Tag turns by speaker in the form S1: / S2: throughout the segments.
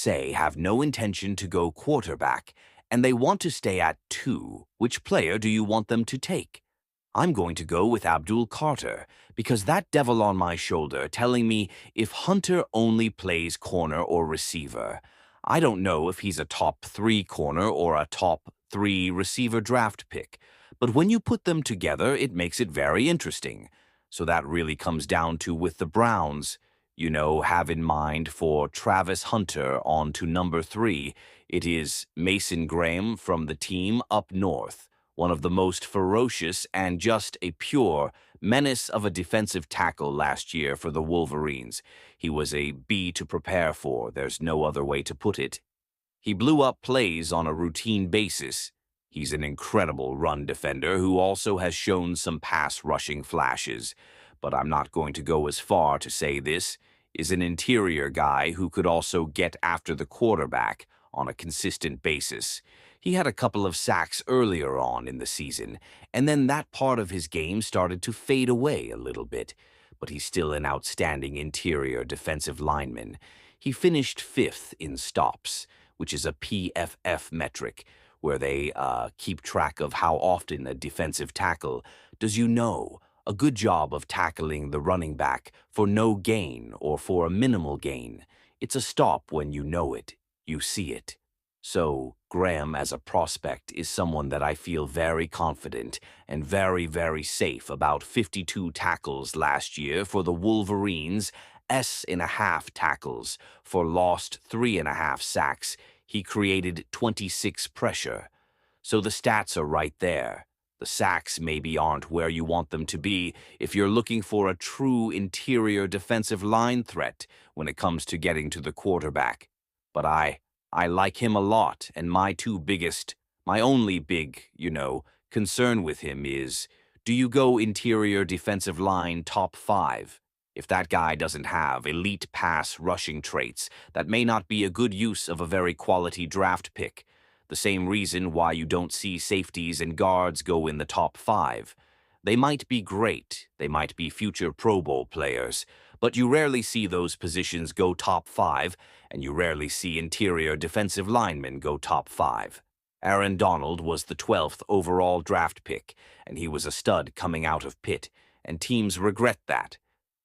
S1: say, have no intention to go quarterback, and they want to stay at 2, which player do you want them to take? I'm going to go with Abdul Carter, because that devil on my shoulder telling me if Hunter only plays corner or receiver. I don't know if he's a top 3 corner or a top 3 receiver draft pick, but when you put them together, it makes it very interesting. So that really comes down to with the Browns, have in mind for Travis Hunter on to number 3, it is Mason Graham from the team up north, one of the most ferocious and just a pure menace of a defensive tackle last year for the Wolverines. He was a B to prepare for, there's no other way to put it. He blew up plays on a routine basis. He's an incredible run defender who also has shown some pass rushing flashes, but I'm not going to go as far to say this is an interior guy who could also get after the quarterback on a consistent basis. He had a couple of sacks earlier on in the season, and then that part of his game started to fade away a little bit, but he's still an outstanding interior defensive lineman. He finished 5th in stops, which is a PFF metric, where they keep track of how often a defensive tackle does a good job of tackling the running back for no gain or for a minimal gain. It's a stop when you know it, you see it. So Graham as a prospect is someone that I feel very confident and very, very safe about. 52 tackles last year for the Wolverines, S.5 tackles for lost 3.5 sacks. He created 26 pressure. So the stats are right there. The sacks maybe aren't where you want them to be if you're looking for a true interior defensive line threat when it comes to getting to the quarterback. But I like him a lot, and my only big, concern with him is, do you go interior defensive line top 5? If that guy doesn't have elite pass rushing traits, that may not be a good use of a very quality draft pick. The same reason why you don't see safeties and guards go in the top 5. They might be great, they might be future Pro Bowl players, but you rarely see those positions go top 5, and you rarely see interior defensive linemen go top 5. Aaron Donald was the 12th overall draft pick, and he was a stud coming out of Pitt, and teams regret that.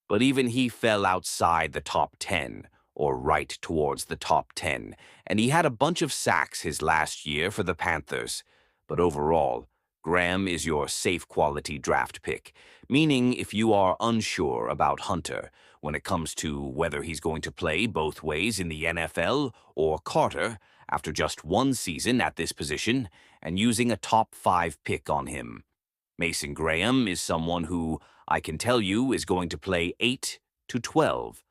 S1: But even he fell outside the top 10, or right towards the top 10, and he had a bunch of sacks his last year for the Panthers. But overall, Graham is your safe quality draft pick, meaning if you are unsure about Hunter when it comes to whether he's going to play both ways in the NFL, or Carter after just 1 season at this position and using a top 5 pick on him. Mason Graham is someone who I can tell you is going to play 8 to 12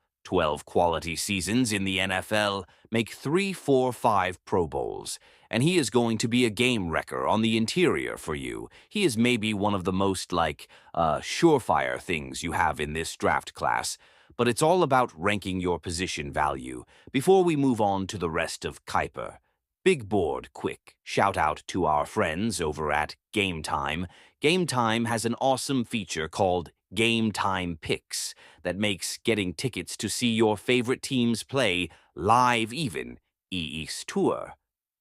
S1: quality seasons in the NFL, make 3, 4, 5 Pro Bowls, and he is going to be a game wrecker on the interior for you. He is maybe one of the most, surefire things you have in this draft class, but it's all about ranking your position value before we move on to the rest of Kiper. Big board, quick. Shout out to our friends over at Game Time. Game Time has an awesome feature called Game Time Picks that makes getting tickets to see your favorite teams play live even East Tour.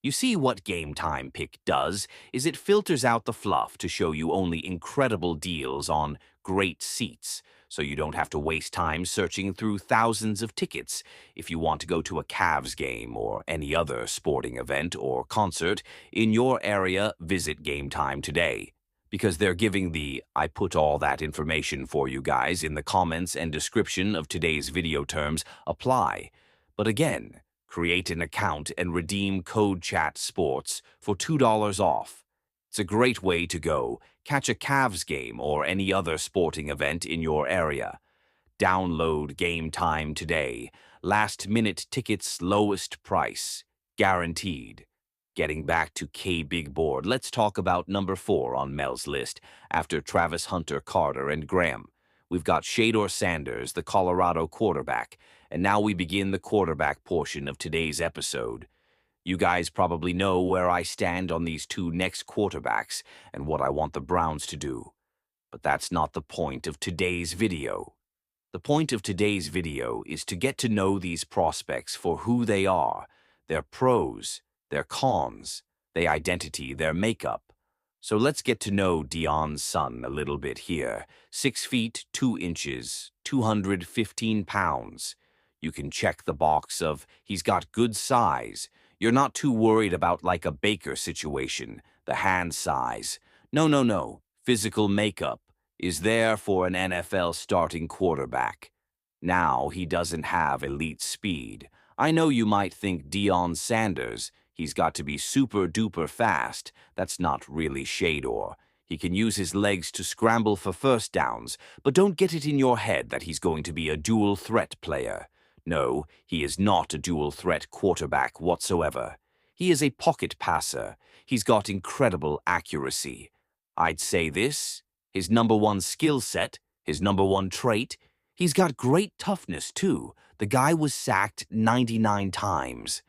S1: You see what Game Time Pick does is it filters out the fluff to show you only incredible deals on great seats, so you don't have to waste time searching through thousands of tickets. If you want to go to a Cavs game or any other sporting event or concert in your area, visit Game Time today, because they're giving I put all that information for you guys in the comments and description of today's video terms apply. But again, create an account and redeem code CHATSPORTS for $2 off. It's a great way to go catch a Cavs game or any other sporting event in your area. Download Game Time today. Last-minute tickets, lowest price. Guaranteed. Getting back to K Big Board, let's talk about number 4 on Mel's list after Travis Hunter, Carter, and Graham. We've got Shedeur Sander, the Colorado quarterback, and now we begin the quarterback portion of today's episode. You guys probably know where I stand on these 2 next quarterbacks and what I want the Browns to do. But that's not the point of today's video. The point of today's video is to get to know these prospects for who they are their pros, their cons, their identity, their makeup. So let's get to know Deion's son a little bit here. 6 feet, 2 inches, 215 pounds. You can check the box of he's got good size. You're not too worried about like a Baker situation, the hand size. No. Physical makeup is there for an NFL starting quarterback. Now he doesn't have elite speed. I know you might think Deion Sanders, he's got to be super duper fast. That's not really Shedeur. He can use his legs to scramble for first downs, but don't get it in your head that he's going to be a dual threat player. No, he is not a dual threat quarterback whatsoever. He is a pocket passer. He's got incredible accuracy. I'd say this, his number one skill set, his number one trait, he's got great toughness too. The guy was sacked 99 times.